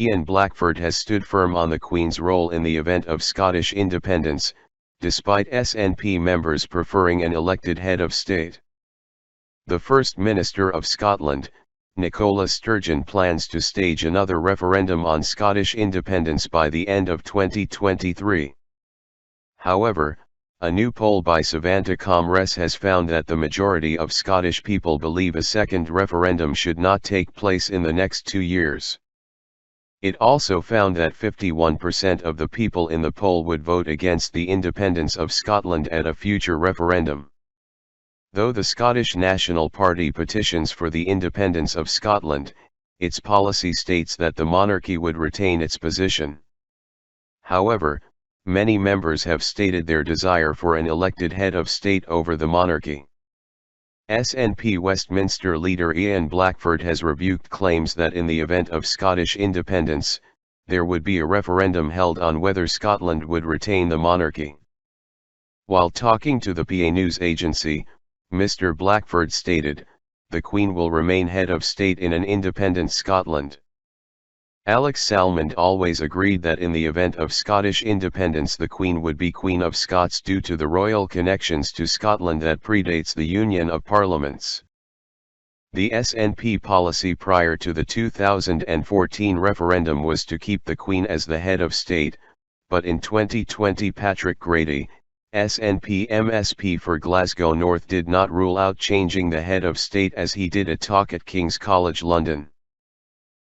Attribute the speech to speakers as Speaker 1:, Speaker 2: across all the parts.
Speaker 1: Ian Blackford has stood firm on the Queen's role in the event of Scottish independence, despite SNP members preferring an elected head of state. The First Minister of Scotland, Nicola Sturgeon, plans to stage another referendum on Scottish independence by the end of 2023. However, a new poll by Savanta Comres has found that the majority of Scottish people believe a second referendum should not take place in the next 2 years. It also found that 51% of the people in the poll would vote against the independence of Scotland at a future referendum. Though the Scottish National Party petitions for the independence of Scotland, its policy states that the monarchy would retain its position. However, many members have stated their desire for an elected head of state over the monarchy. SNP Westminster leader Ian Blackford has rebuked claims that in the event of Scottish independence, there would be a referendum held on whether Scotland would retain the monarchy. While talking to the PA news agency, Mr. Blackford stated, "The Queen will remain head of state in an independent Scotland." Alex Salmond always agreed that in the event of Scottish independence the Queen would be Queen of Scots due to the royal connections to Scotland that predates the Union of Parliaments. The SNP policy prior to the 2014 referendum was to keep the Queen as the head of state, but in 2020 Patrick Grady, SNP MSP for Glasgow North, did not rule out changing the head of state as he did at talk at King's College London.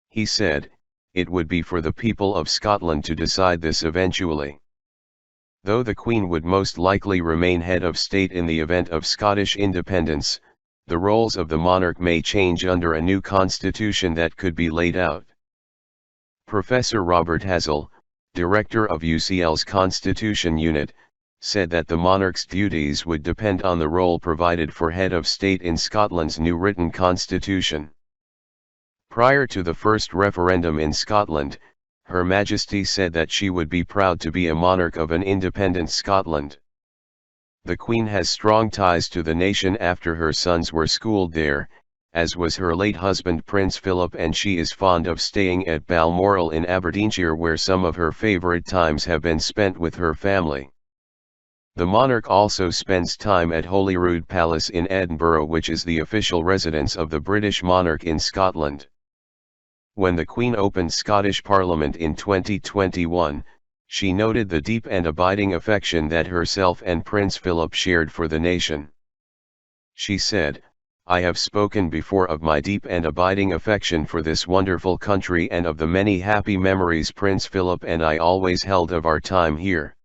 Speaker 1: He said, "It would be for the people of Scotland to decide this eventually." Though the Queen would most likely remain head of state in the event of Scottish independence, the roles of the monarch may change under a new constitution that could be laid out. Professor Robert Hazel, director of UCL's Constitution Unit, said that the monarch's duties would depend on the role provided for head of state in Scotland's new written constitution. Prior to the first referendum in Scotland, Her Majesty said that she would be proud to be a monarch of an independent Scotland. The Queen has strong ties to the nation after her sons were schooled there, as was her late husband Prince Philip, and she is fond of staying at Balmoral in Aberdeenshire, where some of her favourite times have been spent with her family. The monarch also spends time at Holyrood Palace in Edinburgh, which is the official residence of the British monarch in Scotland. When the Queen opened Scottish Parliament in 2021, she noted the deep and abiding affection that herself and Prince Philip shared for the nation. She said, "I have spoken before of my deep and abiding affection for this wonderful country and of the many happy memories Prince Philip and I always held of our time here.